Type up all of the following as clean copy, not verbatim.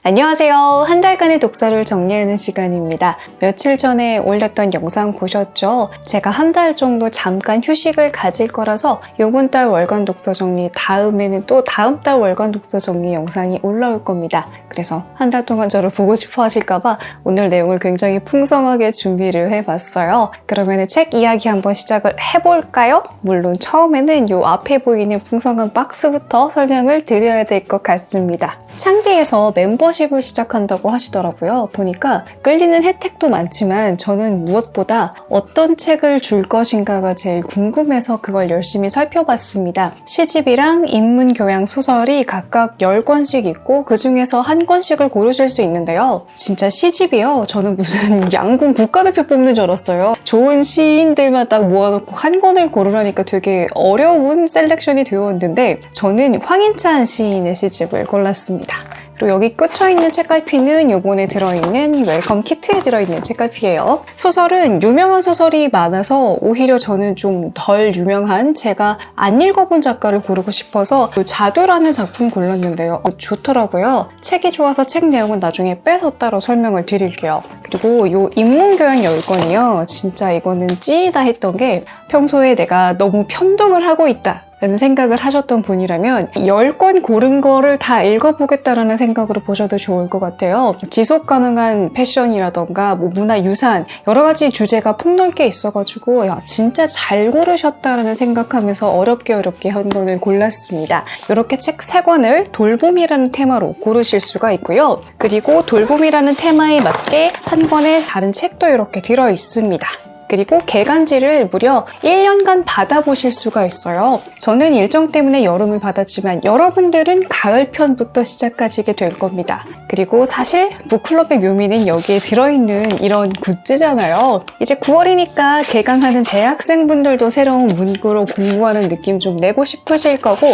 안녕하세요. 한 달간의 독서를 정리하는 시간입니다. 며칠 전에 올렸던 영상 보셨죠? 제가 한 달 정도 잠깐 휴식을 가질 거라서 이번 달 월간 독서 정리 다음에는 또 다음 달 월간 독서 정리 영상이 올라올 겁니다. 그래서 한 달 동안 저를 보고 싶어 하실까봐 오늘 내용을 굉장히 풍성하게 준비를 해봤어요. 그러면 책 이야기 한번 시작을 해볼까요? 물론 처음에는 이 앞에 보이는 풍성한 박스부터 설명을 드려야 될 것 같습니다. 창비에서 멤버십을 시작한다고 하시더라고요. 보니까 끌리는 혜택도 많지만 저는 무엇보다 어떤 책을 줄 것인가가 제일 궁금해서 그걸 열심히 살펴봤습니다. 시집이랑 인문교양 소설이 각각 10권씩 있고 그 중에서 한 권씩을 고르실 수 있는데요. 진짜 시집이요. 저는 무슨 양궁 국가대표 뽑는 줄 알았어요. 좋은 시인들만 딱 모아놓고 한 권을 고르라니까 되게 어려운 셀렉션이 되어 있는데 저는 황인찬 시인의 시집을 골랐습니다. 그리고 여기 꽂혀있는 책갈피는 요번에 들어있는 웰컴 키트에 들어있는 책갈피예요. 소설은 유명한 소설이 많아서 오히려 저는 좀 덜 유명한 제가 안 읽어본 작가를 고르고 싶어서 자두라는 작품 골랐는데요. 좋더라고요. 책이 좋아서 책 내용은 나중에 빼서 따로 설명을 드릴게요. 그리고 요 인문교양 10권이요. 진짜 이거는 찌이다 했던 게 평소에 내가 너무 편독을 하고 있다 라는 생각을 하셨던 분이라면 10권 고른 거를 다 읽어보겠다라는 생각으로 보셔도 좋을 것 같아요. 지속 가능한 패션이라던가 문화유산 여러 가지 주제가 폭넓게 있어가지고 진짜 잘 고르셨다라는 생각하면서 어렵게 한 권을 골랐습니다. 이렇게 책 3권을 돌봄이라는 테마로 고르실 수가 있고요. 그리고 돌봄이라는 테마에 맞게 한 권의 다른 책도 이렇게 들어있습니다. 그리고 개간지를 무려 1년간 받아보실 수가 있어요. 저는 일정 때문에 여름을 받았지만 여러분들은 가을 편부터 시작하시게 될 겁니다. 그리고 사실 북클럽의 묘미는 여기에 들어있는 이런 굿즈잖아요. 이제 9월이니까 개강하는 대학생분들도 새로운 문구로 공부하는 느낌 좀 내고 싶으실 거고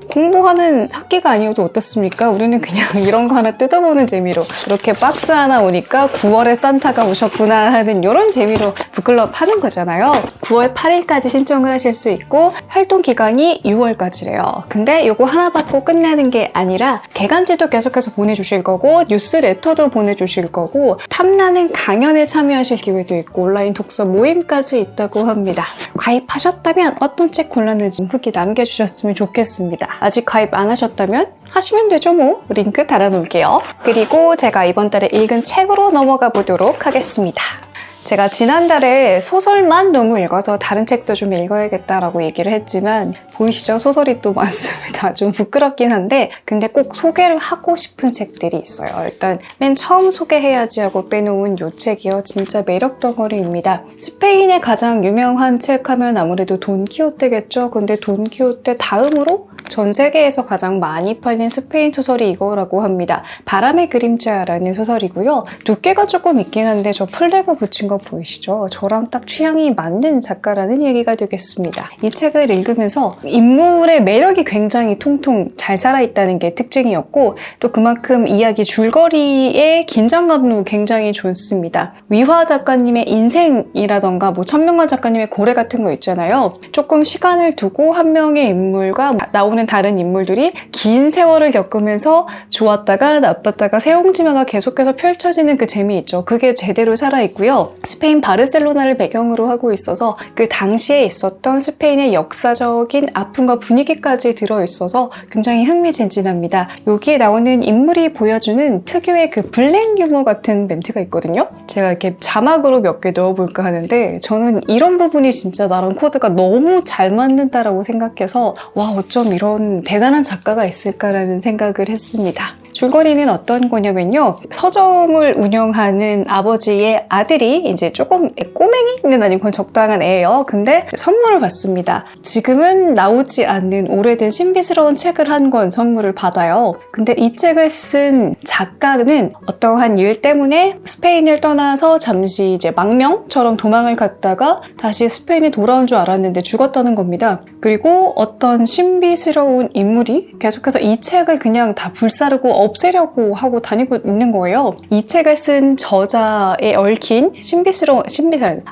공부하는 학기가 아니어도 어떻습니까? 우리는 그냥 이런 거 하나 뜯어보는 재미로 이렇게 박스 하나 오니까 9월에 산타가 오셨구나 하는 이런 재미로 북클럽 하는 거잖아요. 9월 8일까지 신청을 하실 수 있고 활동 기간이 6월까지래요. 근데 이거 하나 받고 끝나는 게 아니라 개간지도 계속해서 보내주실 거고 뉴스레터도 보내주실 거고 탐나는 강연에 참여하실 기회도 있고 온라인 독서 모임까지 있다고 합니다. 가입하셨다면 어떤 책 골랐는지 후기 남겨주셨으면 좋겠습니다. 아직 가입 안 하셨다면 하시면 되죠 뭐. 링크 달아놓을게요. 그리고 제가 이번 달에 읽은 책으로 넘어가 보도록 하겠습니다. 제가 지난달에 소설만 너무 읽어서 다른 책도 좀 읽어야겠다라고 얘기를 했지만 보이시죠? 소설이 또 많습니다. 좀 부끄럽긴 한데 근데 꼭 소개를 하고 싶은 책들이 있어요. 일단 맨 처음 소개해야지 하고 빼놓은 이 책이요. 진짜 매력 덩어리입니다. 스페인의 가장 유명한 책 하면 아무래도 돈키호테겠죠. 근데 돈키호테 다음으로 전 세계에서 가장 많이 팔린 스페인 소설이 이거라고 합니다. 바람의 그림자라는 소설이고요. 두께가 조금 있긴 한데 저 플래그 붙인 거 보이시죠? 저랑 딱 취향이 맞는 작가라는 얘기가 되겠습니다. 이 책을 읽으면서 인물의 매력이 굉장히 통통 잘 살아있다는 게 특징이었고 또 그만큼 이야기 줄거리의 긴장감도 굉장히 좋습니다. 위화 작가님의 인생이라던가 천명관 작가님의 고래 같은 거 있잖아요. 조금 시간을 두고 한 명의 인물과 나오는 다른 인물들이 긴 세월을 겪으면서 좋았다가 나빴다가 새옹지마가 계속해서 펼쳐지는 그 재미있죠. 그게 제대로 살아있고요. 스페인 바르셀로나를 배경으로 하고 있어서 그 당시에 있었던 스페인의 역사적인 아픔과 분위기까지 들어있어서 굉장히 흥미진진합니다. 여기에 나오는 인물이 보여주는 특유의 그 블랙 유머 같은 멘트가 있거든요. 제가 이렇게 자막으로 몇 개 넣어볼까 하는데 저는 이런 부분이 진짜 나랑 코드가 너무 잘 맞는다라고 생각해서 와 어쩜 이런 대단한 작가가 있을까라는 생각을 했습니다. 줄거리는 어떤 거냐면요. 서점을 운영하는 아버지의 아들이 이제 조금 꼬맹이는 아니고 적당한 애예요. 근데 선물을 받습니다. 지금은 나오지 않는 오래된 신비스러운 책을 한 권 선물을 받아요. 근데 이 책을 쓴 작가는 어떠한 일 때문에 스페인을 떠나서 잠시 이제 망명처럼 도망을 갔다가 다시 스페인에 돌아온 줄 알았는데 죽었다는 겁니다. 그리고 어떤 신비스러운 인물이 계속해서 이 책을 그냥 다 불사르고 없애려고 하고 다니고 있는 거예요. 이 책을 쓴 저자에 얽힌 신비스러운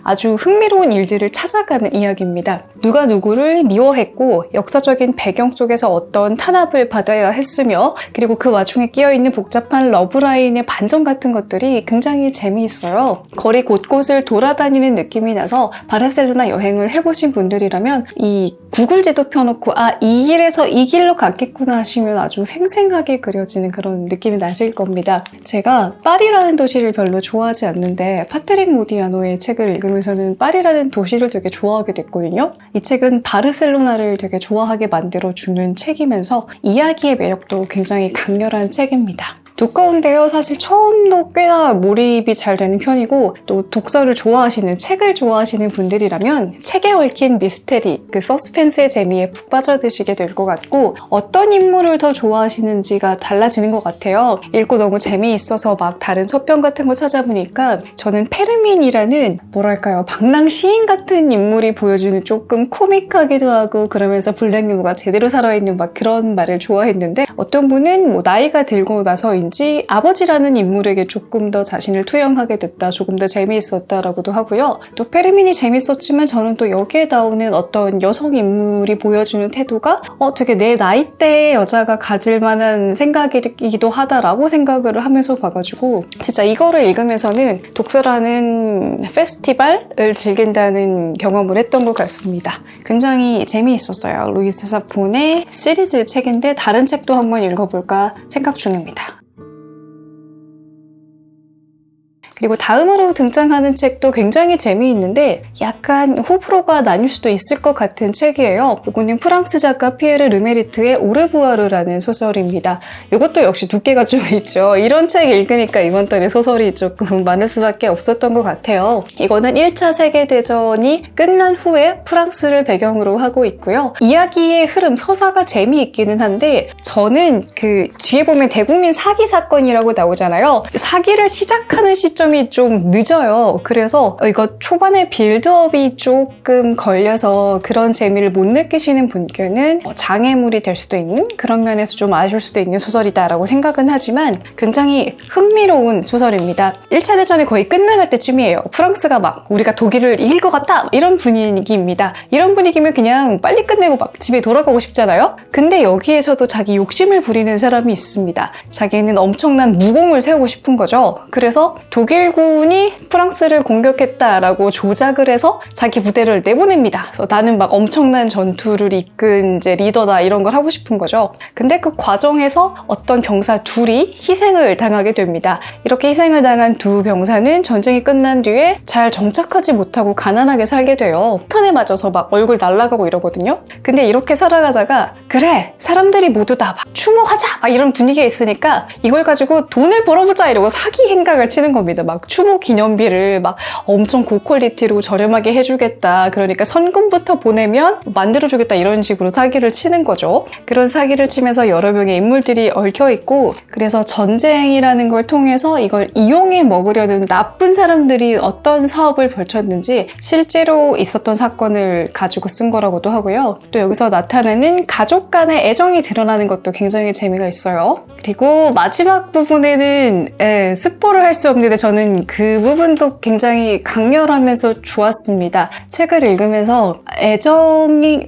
아주 흥미로운 일들을 찾아가는 이야기입니다. 누가 누구를 미워했고 역사적인 배경 속에서 어떤 탄압을 받아야 했으며 그리고 그 와중에 끼어있는 복잡한 러브라인의 반전 같은 것들이 굉장히 재미있어요. 거리 곳곳을 돌아다니는 느낌이 나서 바르셀로나 여행을 해보신 분들이라면 이 구글 지도 펴놓고 이 길에서 이 길로 갔겠구나 하시면 아주 생생하게 그려지는 그런 느낌이 나실 겁니다. 제가 파리라는 도시를 별로 좋아하지 않는데 파트릭 모디아노의 책을 읽으면서는 파리라는 도시를 되게 좋아하게 됐거든요. 이 책은 바르셀로나를 되게 좋아하게 만들어주는 책이면서 이야기의 매력도 굉장히 강렬한 책입니다. 두꺼운데요. 사실 처음도 꽤나 몰입이 잘 되는 편이고 또 독서를 좋아하시는, 책을 좋아하시는 분들이라면 책에 얽힌 미스테리, 그 서스펜스의 재미에 푹 빠져드시게 될 것 같고 어떤 인물을 더 좋아하시는지가 달라지는 것 같아요. 읽고 너무 재미있어서 막 다른 서평 같은 거 찾아보니까 저는 페르민이라는 뭐랄까요, 방랑 시인 같은 인물이 보여주는 조금 코믹하기도 하고 그러면서 블랙 유머가 제대로 살아있는 막 그런 말을 좋아했는데 어떤 분은 뭐 나이가 들고 나서 아버지라는 인물에게 조금 더 자신을 투영하게 됐다, 조금 더 재미있었다라고도 하고요. 또 페르민이 재밌었지만 저는 또 여기에 나오는 어떤 여성 인물이 보여주는 태도가 되게 내 나이대의 여자가 가질 만한 생각이기도 하다라고 생각을 하면서 봐가지고 진짜 이거를 읽으면서는 독서라는 페스티벌을 즐긴다는 경험을 했던 것 같습니다. 굉장히 재미있었어요. 루이스 사폰의 시리즈 책인데 다른 책도 한번 읽어볼까 생각 중입니다. 그리고 다음으로 등장하는 책도 굉장히 재미있는데 약간 호불호가 나뉠 수도 있을 것 같은 책이에요. 이거는 프랑스 작가 피에르 르메리트의 오르부아르라는 소설입니다. 이것도 역시 두께가 좀 있죠. 이런 책 읽으니까 이번 달에 소설이 조금 많을 수밖에 없었던 것 같아요. 이거는 1차 세계대전이 끝난 후에 프랑스를 배경으로 하고 있고요. 이야기의 흐름, 서사가 재미있기는 한데 저는 그 뒤에 보면 대국민 사기 사건이라고 나오잖아요. 사기를 시작하는 시점 좀 늦어요. 그래서 이거 초반에 빌드업이 조금 걸려서 그런 재미를 못 느끼시는 분께는 장애물이 될 수도 있는, 그런 면에서 좀 아쉬울 수도 있는 소설이다라고 생각은 하지만 굉장히 흥미로운 소설입니다. 1차 대전이 거의 끝나갈 때쯤이에요. 프랑스가 막 우리가 독일을 이길 것 같다 이런 분위기입니다. 이런 분위기면 그냥 빨리 끝내고 막 집에 돌아가고 싶잖아요. 근데 여기에서도 자기 욕심을 부리는 사람이 있습니다. 자기는 엄청난 무공을 세우고 싶은 거죠. 그래서 독일군이 프랑스를 공격했다라고 조작을 해서 자기 부대를 내보냅니다. 그래서 나는 막 엄청난 전투를 이끈 이제 리더다 이런 걸 하고 싶은 거죠. 근데 그 과정에서 어떤 병사 둘이 희생을 당하게 됩니다. 이렇게 희생을 당한 두 병사는 전쟁이 끝난 뒤에 잘 정착하지 못하고 가난하게 살게 돼요. 폭탄에 맞아서 막 얼굴 날아가고 이러거든요. 근데 이렇게 살아가다가 그래, 사람들이 모두 다 막 추모하자 막 이런 분위기에 있으니까 이걸 가지고 돈을 벌어보자 이러고 사기 행각을 치는 겁니다. 막 추모 기념비를 막 엄청 고퀄리티로 저렴하게 해주겠다. 그러니까 선금부터 보내면 만들어주겠다 이런 식으로 사기를 치는 거죠. 그런 사기를 치면서 여러 명의 인물들이 얽혀있고 그래서 전쟁이라는 걸 통해서 이걸 이용해 먹으려는 나쁜 사람들이 어떤 사업을 벌쳤는지 실제로 있었던 사건을 가지고 쓴 거라고도 하고요. 또 여기서 나타나는 가족 간의 애정이 드러나는 것도 굉장히 재미가 있어요. 그리고 마지막 부분에는 스포를 할 수 없는데 저는 그 부분도 굉장히 강렬하면서 좋았습니다. 책을 읽으면서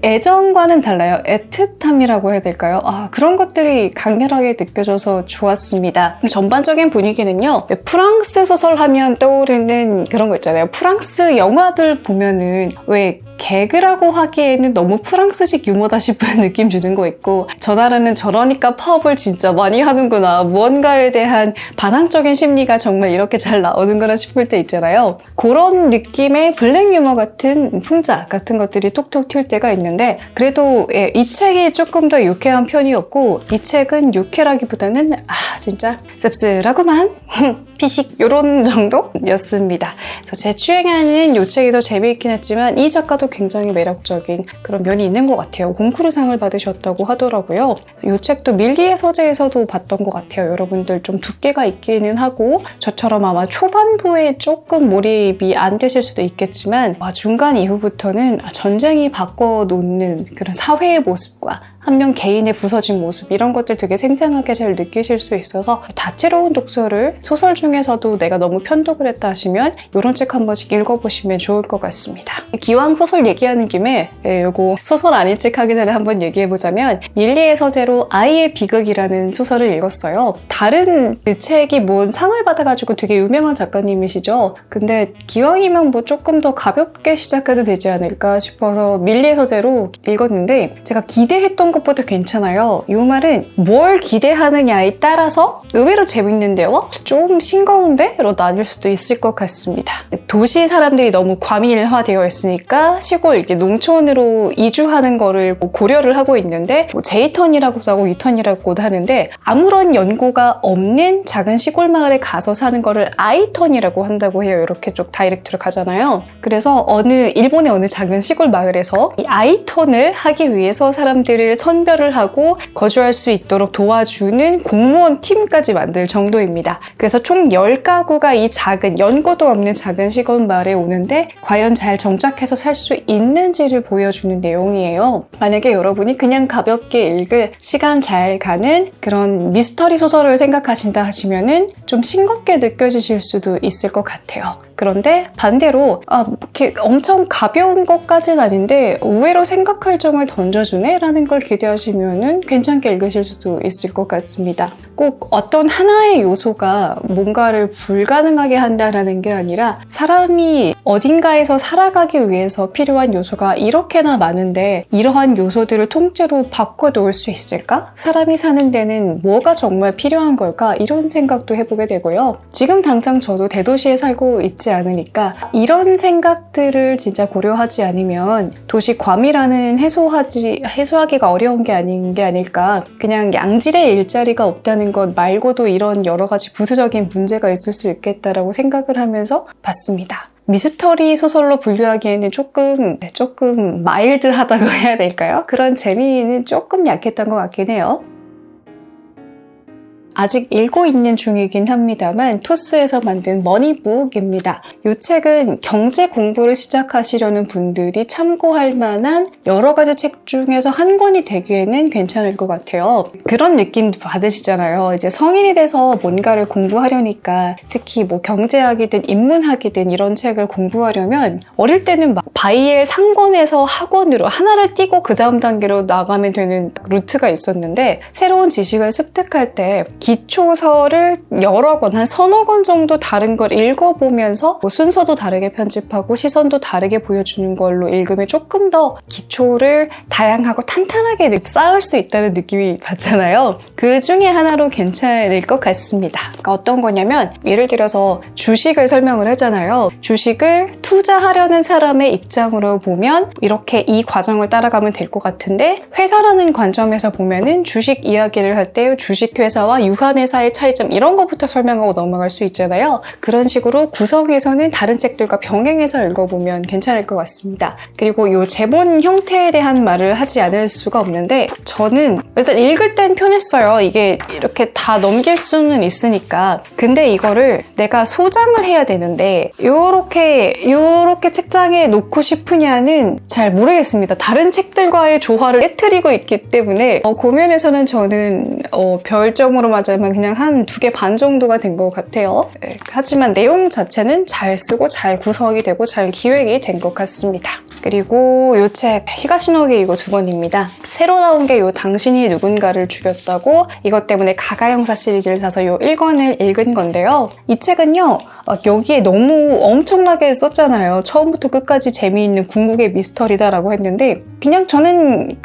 애정과는 달라요. 애틋함이라고 해야 될까요? 그런 것들이 강렬하게 느껴져서 좋았습니다. 전반적인 분위기는요. 프랑스 소설 하면 떠오르는 그런 거 있잖아요. 프랑스 영화들 보면은 왜 개그라고 하기에는 너무 프랑스식 유머다 싶은 느낌 주는 거 있고 저 나라는 저러니까 파업을 진짜 많이 하는구나, 무언가에 대한 반항적인 심리가 정말 이렇게 잘 나오는 거라 싶을 때 있잖아요. 그런 느낌의 블랙 유머 같은 풍자 같은 것들이 톡톡 튈 때가 있는데 그래도 이 책이 조금 더 유쾌한 편이었고 이 책은 유쾌라기보다는 진짜 씁쓸하구만 피식 이런 정도였습니다. 그래서 제 취향에는 이 책이 더 재미있긴 했지만 이 작가도 굉장히 매력적인 그런 면이 있는 것 같아요. 콩쿠르상을 받으셨다고 하더라고요. 이 책도 밀리의 서재에서도 봤던 것 같아요. 여러분들 좀 두께가 있기는 하고 저처럼 아마 초반부에 조금 몰입이 안 되실 수도 있겠지만 중간 이후부터는 전쟁이 바꿔놓는 그런 사회의 모습과 한 명 개인의 부서진 모습 이런 것들 되게 생생하게 잘 느끼실 수 있어서 다채로운 독서를 소설 중에서도 내가 너무 편독을 했다 하시면 이런 책 한 번씩 읽어보시면 좋을 것 같습니다. 기왕 소설 얘기하는 김에 요거 소설 아닌 책 하기 전에 한번 얘기해보자면 밀리의 서재로 아이의 비극이라는 소설을 읽었어요. 다른 그 책이 뭔 상을 받아가지고 되게 유명한 작가님이시죠. 근데 기왕이면 뭐 조금 더 가볍게 시작해도 되지 않을까 싶어서 밀리의 서재로 읽었는데 제가 기대했던 것보다 괜찮아요. 이 말은 뭘 기대하느냐에 따라서 의외로 재밌는데요? 좀 싱거운데? 로 나뉠 수도 있을 것 같습니다. 도시 사람들이 너무 과밀화되어 있으니까 시골, 이렇게 농촌으로 이주하는 거를 고려를 하고 있는데 J턴이라고도 하고 U턴이라고도 하는데 아무런 연고가 없는 작은 시골 마을에 가서 사는 거를 I턴이라고 한다고 해요. 이렇게 쭉 다이렉트로 가잖아요. 그래서 일본의 어느 작은 시골 마을에서 이 I턴을 하기 위해서 사람들을 선별을 하고 거주할 수 있도록 도와주는 공무원 팀까지 만들 정도입니다. 그래서 총 10가구가 이 작은 연고도 없는 작은 시골 마을에 오는데 과연 잘 정착해서 살 수 있는지를 보여주는 내용이에요. 만약에 여러분이 그냥 가볍게 읽을 시간 잘 가는 그런 미스터리 소설을 생각하신다 하시면은 좀 싱겁게 느껴지실 수도 있을 것 같아요. 그런데 반대로 이렇게 엄청 가벼운 것까진 아닌데 의외로 생각할 점을 던져주네? 라는 걸 기대하시면 괜찮게 읽으실 수도 있을 것 같습니다. 꼭 어떤 하나의 요소가 뭔가를 불가능하게 한다는 게 아니라 사람이 어딘가에서 살아가기 위해서 필요한 요소가 이렇게나 많은데 이러한 요소들을 통째로 바꿔놓을 수 있을까? 사람이 사는 데는 뭐가 정말 필요한 걸까? 이런 생각도 해보게 되고요. 지금 당장 저도 대도시에 살고 있지 않으니까 이런 생각들을 진짜 고려하지 않으면 도시 과밀화는 해소하기가 어려운 게 아닐까. 그냥 양질의 일자리가 없다는 것 말고도 이런 여러 가지 부수적인 문제가 있을 수 있겠다라고 생각을 하면서 봤습니다. 미스터리 소설로 분류하기에는 조금 마일드하다고 해야 될까요? 그런 재미는 조금 약했던 것 같긴 해요. 아직 읽고 있는 중이긴 합니다만 토스에서 만든 머니북입니다. 이 책은 경제 공부를 시작하시려는 분들이 참고할 만한 여러 가지 책 중에서 한 권이 되기에는 괜찮을 것 같아요. 그런 느낌 받으시잖아요. 이제 성인이 돼서 뭔가를 공부하려니까 특히 뭐 경제학이든 인문학이든 이런 책을 공부하려면 어릴 때는 막 바이엘 상권에서 학원으로 하나를 띄고 그 다음 단계로 나가면 되는 루트가 있었는데 새로운 지식을 습득할 때 기초서를 여러 권, 한 서너 권 정도 다른 걸 읽어보면서 뭐 순서도 다르게 편집하고 시선도 다르게 보여주는 걸로 읽으면 조금 더 기초를 다양하고 탄탄하게 쌓을 수 있다는 느낌이 받잖아요. 그 중에 하나로 괜찮을 것 같습니다. 그러니까 어떤 거냐면 예를 들어서 주식을 설명을 하잖아요. 주식을 투자하려는 사람의 입장으로 보면 이렇게 이 과정을 따라가면 될 것 같은데 회사라는 관점에서 보면은 주식 이야기를 할 때 주식회사와 유한회사의 차이점 이런 것부터 설명하고 넘어갈 수 있잖아요. 그런 식으로 구성해서는 다른 책들과 병행해서 읽어보면 괜찮을 것 같습니다. 그리고 이 제본 형태에 대한 말을 하지 않을 수가 없는데 저는 일단 읽을 땐 편했어요. 이게 이렇게 다 넘길 수는 있으니까. 근데 이거를 내가 소장을 해야 되는데 요렇게 책장에 놓고 싶으냐는 잘 모르겠습니다. 다른 책들과의 조화를 깨트리고 있기 때문에 그 면에서는 저는 별점으로 맞으면 그냥 한 2개 반 정도가 된 것 같아요. 하지만 내용 자체는 잘 쓰고 잘 구성이 되고 잘 기획이 된 것 같습니다. 그리고 이 책 히가시노게 이거 2권입니다. 새로 나온 게 요 당신이 누군가를 죽였다고 이것 때문에 가가 형사 시리즈를 사서 요 1권을 읽은 건데요. 이 책은요 여기에 너무 엄청나게 썼잖아요. 처음부터 끝까지 재미있는 궁극의 미스터리다라고 했는데 저는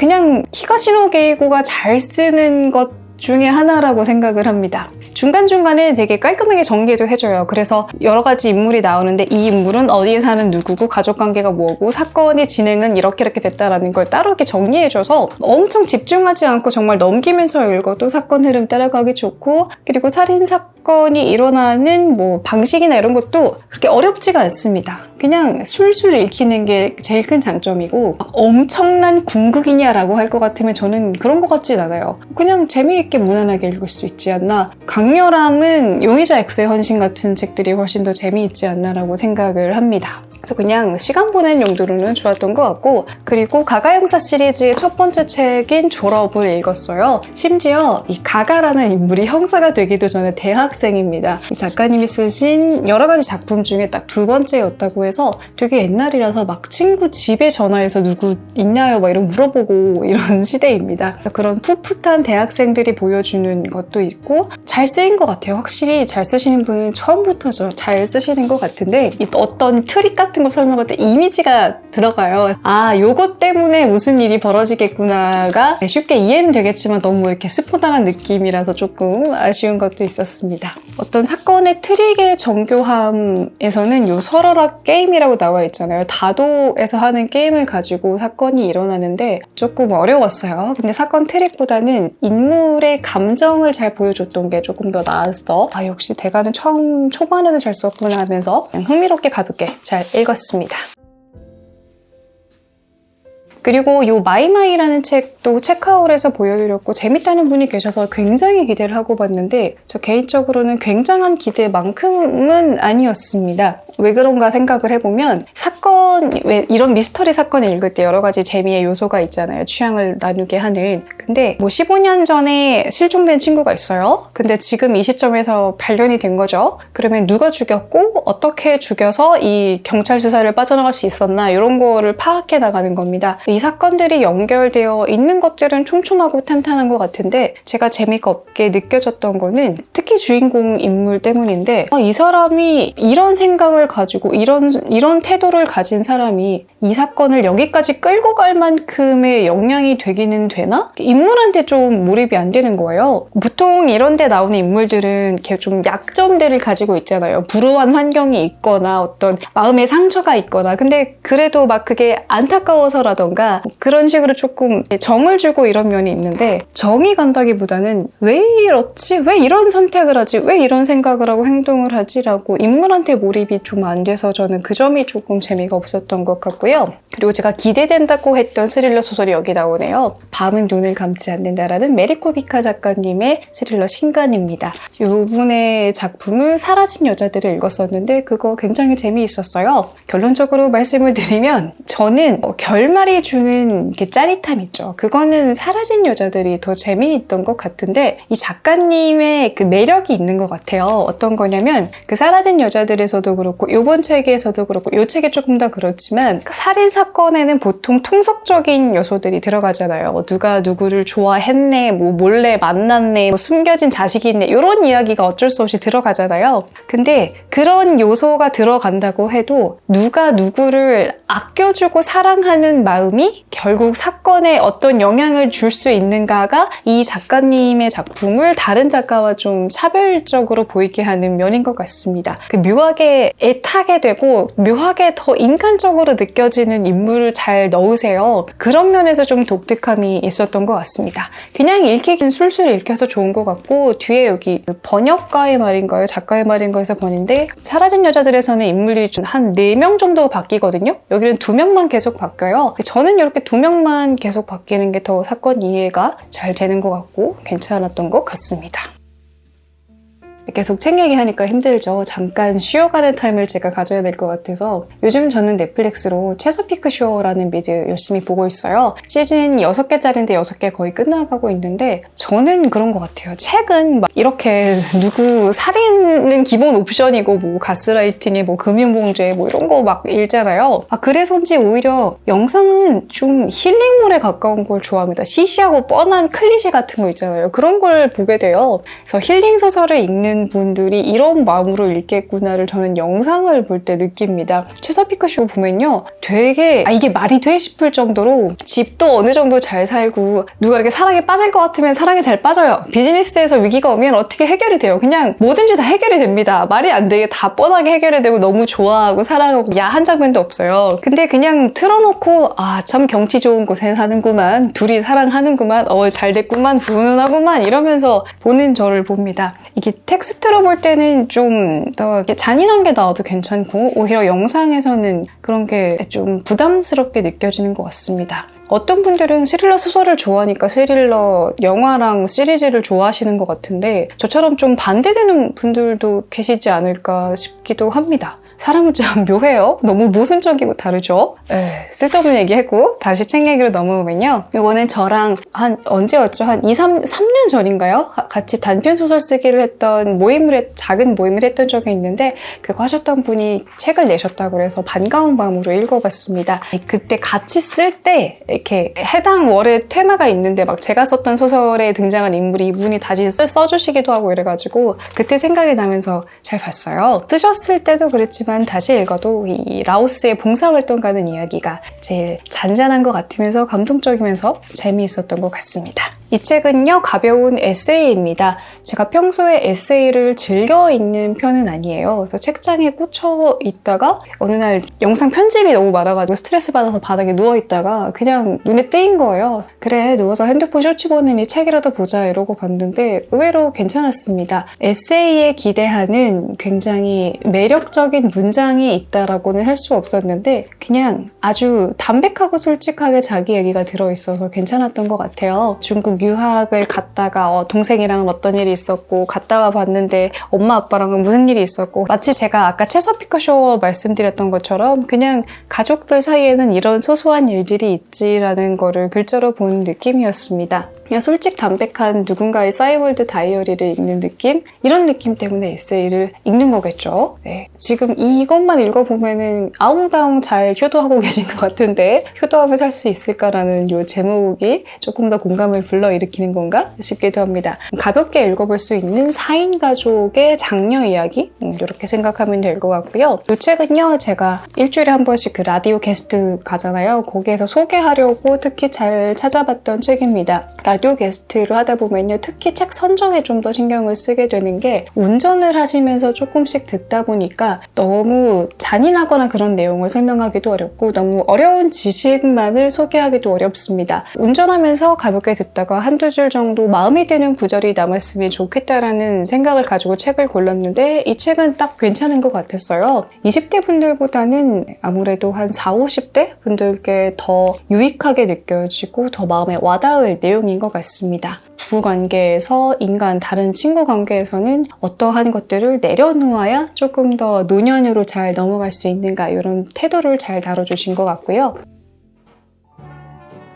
히가시노 게이고가 잘 쓰는 것 중에 하나라고 생각을 합니다. 중간중간에 되게 깔끔하게 정리도 해줘요. 그래서 여러 가지 인물이 나오는데 이 인물은 어디에 사는 누구고 가족관계가 뭐고 사건의 진행은 이렇게 됐다라는 걸 따로 이렇게 정리해줘서 엄청 집중하지 않고 정말 넘기면서 읽어도 사건 흐름 따라가기 좋고 그리고 살인사건이 일어나는 뭐 방식이나 이런 것도 그렇게 어렵지가 않습니다. 그냥 술술 읽히는 게 제일 큰 장점이고 엄청난 궁극이냐라고 할 것 같으면 저는 그런 것 같진 않아요. 그냥 재미있게 무난하게 읽을 수 있지 않나. 강렬함은 용의자 X의 헌신 같은 책들이 훨씬 더 재미있지 않나라고 생각을 합니다. 그래서 그냥 시간 보내는 용도로는 좋았던 것 같고, 그리고 가가 형사 시리즈의 첫 번째 책인 졸업을 읽었어요. 심지어 이 가가라는 인물이 형사가 되기도 전에 대학생입니다. 이 작가님이 쓰신 여러 가지 작품 중에 딱 두 번째였다고 해서 되게 옛날이라서 막 친구 집에 전화해서 누구 있나요? 막 이런 물어보고 이런 시대입니다. 그런 풋풋한 대학생들이 보여주는 것도 있고 잘 쓰인 것 같아요. 확실히 잘 쓰시는 분은 처음부터 잘 쓰시는 것 같은데 어떤 트릭 같은 거 설명할 때 이미지가 들어가요. 아, 요것 때문에 무슨 일이 벌어지겠구나가 쉽게 이해는 되겠지만 너무 이렇게 스포당한 느낌이라서 조금 아쉬운 것도 있었습니다. 어떤 사건의 트릭의 정교함에서는 요 설어락 게임이라고 나와 있잖아요. 다도에서 하는 게임을 가지고 사건이 일어나는데 조금 어려웠어요. 근데 사건 트릭보다는 인물의 감정을 잘 보여줬던 게 조금 더 나았어. 아, 역시 대가는 처음 초반에는 잘 썼구나 하면서 그냥 흥미롭게 가볍게 잘 읽었습니다. 그리고 요 마이마이라는 책도 체크아웃에서 보여드렸고 재밌다는 분이 계셔서 굉장히 기대를 하고 봤는데 저 개인적으로는 굉장한 기대만큼은 아니었습니다. 왜 그런가 생각을 해보면 왜 이런 미스터리 사건을 읽을 때 여러 가지 재미의 요소가 있잖아요. 취향을 나누게 하는. 근데 뭐 15년 전에 실종된 친구가 있어요. 근데 지금 이 시점에서 발견이 된 거죠. 그러면 누가 죽였고 어떻게 죽여서 이 경찰 수사를 빠져나갈 수 있었나 이런 거를 파악해 나가는 겁니다. 이 사건들이 연결되어 있는 것들은 촘촘하고 탄탄한 것 같은데 제가 재미가 없게 느껴졌던 거는 특히 주인공 인물 때문인데 이 사람이 이런 생각을 가지고 이런 태도를 가진 사람이 이 사건을 여기까지 끌고 갈 만큼의 역량이 되기는 되나? 인물한테 좀 몰입이 안 되는 거예요. 보통 이런 데 나오는 인물들은 이렇게 좀 약점들을 가지고 있잖아요. 불우한 환경이 있거나 어떤 마음의 상처가 있거나 근데 그래도 막 그게 안타까워서라던가 그런 식으로 조금 정을 주고 이런 면이 있는데 정이 간다기보다는 왜 이렇지? 왜 이런 선택을 하지? 왜 이런 생각을 하고 행동을 하지? 라고 인물한테 몰입이 좀 안 돼서 저는 그 점이 조금 재미가 없었던 것 같고요. 그리고 제가 기대된다고 했던 스릴러 소설이 여기 나오네요. 밤은 눈을 감지 않는다라는 메리코 비카 작가님의 스릴러 신간입니다. 이분의 작품을 사라진 여자들을 읽었었는데 그거 굉장히 재미있었어요. 결론적으로 말씀을 드리면 저는 결말이 주는 짜릿함 있죠. 그거는 사라진 여자들이 더 재미있던 것 같은데 이 작가님의 그 매력이 있는 것 같아요. 어떤 거냐면 그 사라진 여자들에서도 그렇고 이번 책에서도 그렇고 이 책이 조금 더 그렇지만 살인 사건에는 보통 통속적인 요소들이 들어가잖아요. 뭐 누가 누구를 좋아했네, 뭐 몰래 만났네, 뭐 숨겨진 자식이 있네 이런 이야기가 어쩔 수 없이 들어가잖아요. 근데 그런 요소가 들어간다고 해도 누가 누구를 아껴주고 사랑하는 마음이 결국 사건에 어떤 영향을 줄 수 있는가가 이 작가님의 작품을 다른 작가와 좀 차별적으로 보이게 하는 면인 것 같습니다. 그 묘하게 애타게 되고 묘하게 더 인간적으로 느껴지는 인물을 잘 넣으세요. 그런 면에서 좀 독특함이 있었던 것 같습니다. 그냥 읽히긴 술술 읽혀서 좋은 것 같고 뒤에 여기 번역가의 말인가요? 작가의 말인가에서 보는데 사라진 여자들에서는 인물들이 좀 한 4명 정도 바뀌거든요. 여기는 2명만 계속 바뀌어요. 저는 이렇게 2명만 계속 바뀌는 게 더 사건 이해가 잘 되는 것 같고 괜찮았던 것 같습니다. 계속 책 얘기하니까 힘들죠. 잠깐 쉬어가는 타임을 제가 가져야 될 것 같아서 요즘 저는 넷플릭스로 체서피크 쇼라는 미드 열심히 보고 있어요. 시즌 6개짜리인데 6개 거의 끝나가고 있는데 저는 그런 것 같아요. 책은 막 이렇게 누구 살인은 기본 옵션이고 뭐 가스라이팅에 뭐 금융봉죄 뭐 이런 거 막 읽잖아요. 그래서인지 오히려 영상은 좀 힐링물에 가까운 걸 좋아합니다. 시시하고 뻔한 클리셰 같은 거 있잖아요. 그런 걸 보게 돼요. 그래서 힐링 소설을 읽는 분들이 이런 마음으로 읽겠구나를 저는 영상을 볼 때 느낍니다. 체서피크쇼 보면요. 되게 이게 말이 돼 싶을 정도로 집도 어느 정도 잘 살고 누가 이렇게 사랑에 빠질 것 같으면 사랑에 잘 빠져요. 비즈니스에서 위기가 오면 어떻게 해결이 돼요. 그냥 뭐든지 다 해결이 됩니다. 말이 안 되게 다 뻔하게 해결이 되고 너무 좋아하고 사랑하고 야한 장면도 없어요. 근데 그냥 틀어놓고 참 경치 좋은 곳에 사는구만. 둘이 사랑하는구만. 잘 됐구만. 훈훈하구만. 이러면서 보는 저를 봅니다. 이게 텍스트로 볼 때는 좀 더 잔인한 게 나와도 괜찮고 오히려 영상에서는 그런 게 좀 부담스럽게 느껴지는 것 같습니다. 어떤 분들은 스릴러 소설을 좋아하니까 스릴러 영화랑 시리즈를 좋아하시는 것 같은데 저처럼 좀 반대되는 분들도 계시지 않을까 싶기도 합니다. 사람은 참 묘해요. 너무 모순적이고 다르죠? 쓸데없는 얘기했고 다시 책 얘기로 넘어오면요. 이거는 저랑 언제였죠? 한 3년 전인가요? 같이 단편 소설 쓰기를 했던 작은 모임을 했던 적이 있는데 그거 하셨던 분이 책을 내셨다고 해서 반가운 마음으로 읽어봤습니다. 그때 같이 쓸 때 이렇게 해당 월의 테마가 있는데 막 제가 썼던 소설에 등장한 인물이 이분이 다시 써주시기도 하고 이래가지고 그때 생각이 나면서 잘 봤어요. 쓰셨을 때도 그랬지만 다시 읽어도 이 라오스의 봉사활동 가는 이야기가 제일 잔잔한 것 같으면서 감동적이면서 재미있었던 것 같습니다. 이 책은요, 가벼운 에세이입니다. 제가 평소에 에세이를 즐겨 읽는 편은 아니에요. 그래서 책장에 꽂혀 있다가 어느 날 영상 편집이 너무 많아가지고 스트레스 받아서 바닥에 누워있다가 그냥 눈에 띄인 거예요. 그래, 누워서 핸드폰 쇼츠 보느니 책이라도 보자 이러고 봤는데 의외로 괜찮았습니다. 에세이에 기대하는 굉장히 매력적인 문장이 있다라고는 할 수 없었는데 그냥 아주 담백하고 솔직하게 자기 얘기가 들어있어서 괜찮았던 것 같아요. 중국 유학을 갔다가 동생이랑 어떤 일이 있었고 갔다가 봤는데 엄마 아빠랑은 무슨 일이 있었고 마치 제가 아까 체서 피커쇼 말씀드렸던 것처럼 그냥 가족들 사이에는 이런 소소한 일들이 있지라는 거를 글자로 본 느낌이었습니다. 그냥 솔직 담백한 누군가의 싸이월드 다이어리를 읽는 느낌? 이런 느낌 때문에 에세이를 읽는 거겠죠. 네. 지금 이것만 읽어보면은 아웅다웅 잘 효도하고 계신 것 같은데 효도하며 살 수 있을까라는 요 제목이 조금 더 공감을 불러일으키는 건가 싶기도 합니다. 가볍게 읽어볼 수 있는 4인 가족의 장녀 이야기? 이렇게 생각하면 될 것 같고요. 이 책은요, 제가 일주일에 한 번씩 그 라디오 게스트 가잖아요. 거기에서 소개하려고 특히 잘 찾아봤던 책입니다. 라디오 게스트로 하다 보면요, 특히 책 선정에 좀 더 신경을 쓰게 되는 게 운전을 하시면서 조금씩 듣다 보니까 너무 잔인하거나 그런 내용을 설명하기도 어렵고 너무 어려운 지식만을 소개하기도 어렵습니다. 운전하면서 가볍게 듣다가 한두 줄 정도 마음에 드는 구절이 남았으면 좋겠다라는 생각을 가지고 책을 골랐는데 이 책은 딱 괜찮은 것 같았어요. 20대 분들보다는 아무래도 한 40, 50대 분들께 더 유익하게 느껴지고 더 마음에 와닿을 내용인 것 같습니다. 부부관계에서 인간 다른 친구 관계에서는 어떠한 것들을 내려놓아야 조금 더 노년으로 잘 넘어갈 수 있는가 이런 태도를 잘 다뤄주신 것 같고요.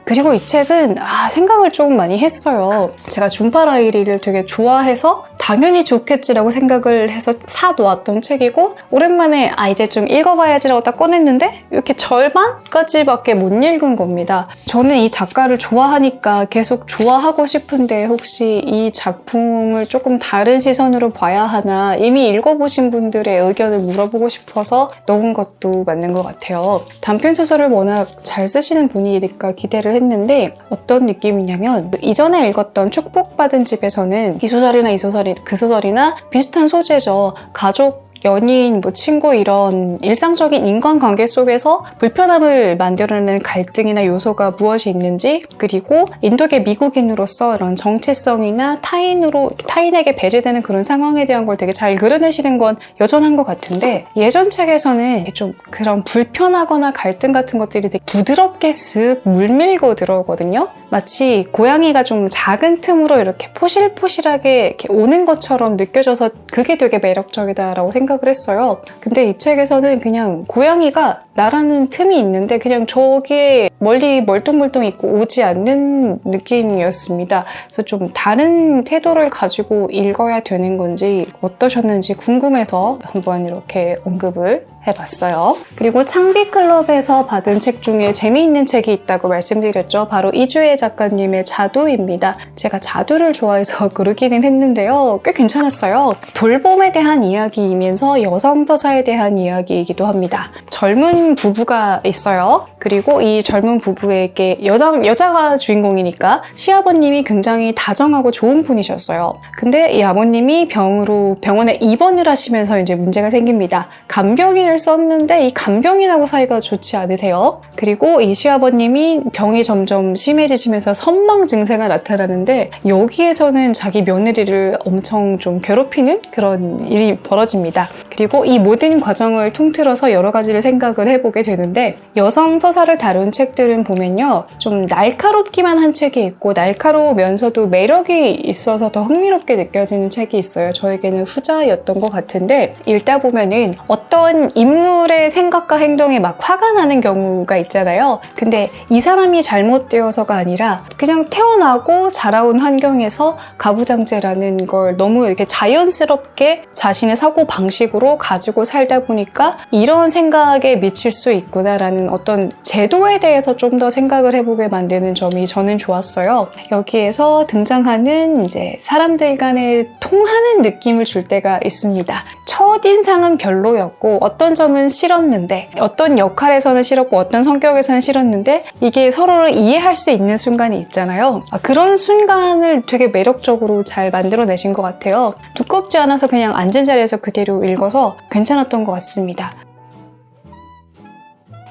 그리고 이 책은 생각을 조금 많이 했어요. 제가 준파라이리를 되게 좋아해서 당연히 좋겠지라고 생각을 해서 사놓았던 책이고 오랜만에 이제 좀 읽어봐야지라고 딱 꺼냈는데 이렇게 절반까지밖에 못 읽은 겁니다. 저는 이 작가를 좋아하니까 계속 좋아하고 싶은데 혹시 이 작품을 조금 다른 시선으로 봐야 하나 이미 읽어보신 분들의 의견을 물어보고 싶어서 넣은 것도 맞는 것 같아요. 단편소설을 워낙 잘 쓰시는 분이니까 기대를 했는데 어떤 느낌이냐면 이전에 읽었던 축복받은 집에서는 이 소설이나 이 소설이 그 소설이나 비슷한 소재죠. 가족, 연인, 친구 이런 일상적인 인간관계 속에서 불편함을 만들어내는 갈등이나 요소가 무엇이 있는지 그리고 인도계 미국인으로서 이런 정체성이나 타인에게 배제되는 그런 상황에 대한 걸 되게 잘 그려내시는 건 여전한 것 같은데 예전 책에서는 좀 그런 불편하거나 갈등 같은 것들이 되게 부드럽게 쓱 물밀고 들어오거든요. 마치 고양이가 좀 작은 틈으로 이렇게 포실포실하게 이렇게 오는 것처럼 느껴져서 그게 되게 매력적이다라고 생각을 했어요. 근데 이 책에서는 그냥 고양이가 나라는 틈이 있는데 그냥 저기에 멀리 멀뚱멀뚱 있고 오지 않는 느낌이었습니다. 그래서 좀 다른 태도를 가지고 읽어야 되는 건지 어떠셨는지 궁금해서 한번 이렇게 언급을 해봤어요. 그리고 창비클럽에서 받은 책 중에 재미있는 책이 있다고 말씀드렸죠. 바로 이주혜 작가님의 자두입니다. 제가 자두를 좋아해서 고르기는 했는데요. 꽤 괜찮았어요. 돌봄에 대한 이야기이면서 여성 서사에 대한 이야기이기도 합니다. 젊은 부부가 있어요. 그리고 이 젊은 부부에게 여자가 주인공이니까 시아버님이 굉장히 다정하고 좋은 분이셨어요. 근데 이 아버님이 병원에 입원을 하시면서 이제 문제가 생깁니다. 간병인을 썼는데 이 간병인하고 사이가 좋지 않으세요. 그리고 이 시아버님이 병이 점점 심해지시면서 선망 증세가 나타나는데 여기에서는 자기 며느리를 엄청 좀 괴롭히는 그런 일이 벌어집니다. 그리고 이 모든 과정을 통틀어서 여러 가지를 생각을 해보게 되는데 여성 서사를 다룬 책들은 보면요. 좀 날카롭기만 한 책이 있고 날카로우면서도 매력이 있어서 더 흥미롭게 느껴지는 책이 있어요. 저에게는 후자였던 것 같은데 읽다 보면은 어떤 인물의 생각과 행동에 막 화가 나는 경우가 있잖아요. 근데 이 사람이 잘못되어서가 아니라 그냥 태어나고 자라온 환경에서 가부장제라는 걸 너무 이렇게 자연스럽게 자신의 사고 방식으로 가지고 살다 보니까 이런 생각에 미칠 수 있구나라는 어떤 제도에 대해서 좀 더 생각을 해보게 만드는 점이 저는 좋았어요. 여기에서 등장하는 이제 사람들 간에 통하는 느낌을 줄 때가 있습니다. 첫인상은 별로였고 어떤 점은 싫었는데 어떤 역할에서는 싫었고 어떤 성격에서는 싫었는데 이게 서로를 이해할 수 있는 순간이 있잖아요. 그런 순간을 되게 매력적으로 잘 만들어내신 것 같아요. 두껍지 않아서 그냥 앉은 자리에서 그대로 읽어서 괜찮았던 것 같습니다.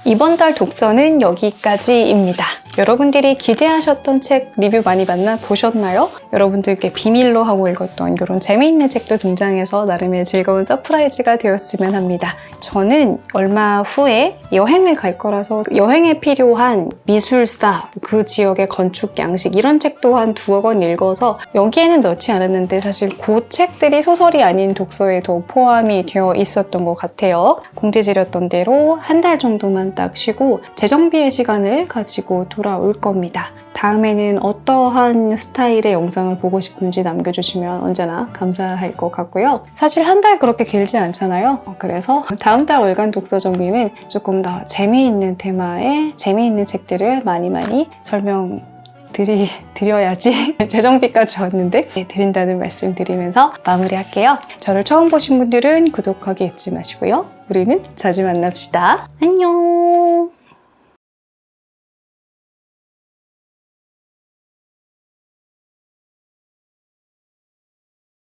이번 달 독서는 여기까지입니다. 여러분들이 기대하셨던 책 리뷰 많이 만나보셨나요? 여러분들께 비밀로 하고 읽었던 이런 재미있는 책도 등장해서 나름의 즐거운 서프라이즈가 되었으면 합니다. 저는 얼마 후에 여행을 갈 거라서 여행에 필요한 미술사, 그 지역의 건축 양식 이런 책 또한 두어 권 읽어서 여기에는 넣지 않았는데 사실 그 책들이 소설이 아닌 독서에도 포함이 되어 있었던 것 같아요. 공지드렸던 대로 한 달 정도만 딱 쉬고 재정비의 시간을 가지고 돌아올 겁니다. 다음에는 어떠한 스타일의 영상을 보고 싶은지 남겨주시면 언제나 감사할 것 같고요. 사실 한 달 그렇게 길지 않잖아요. 그래서 다음 달 월간 독서 정리는 조금 더 재미있는 테마의 재미있는 책들을 많이 드려야지 재정비까지 왔는데 드린다는 말씀 드리면서 마무리할게요. 저를 처음 보신 분들은 구독하기 잊지 마시고요. 우리는 자주 만납시다. 안녕.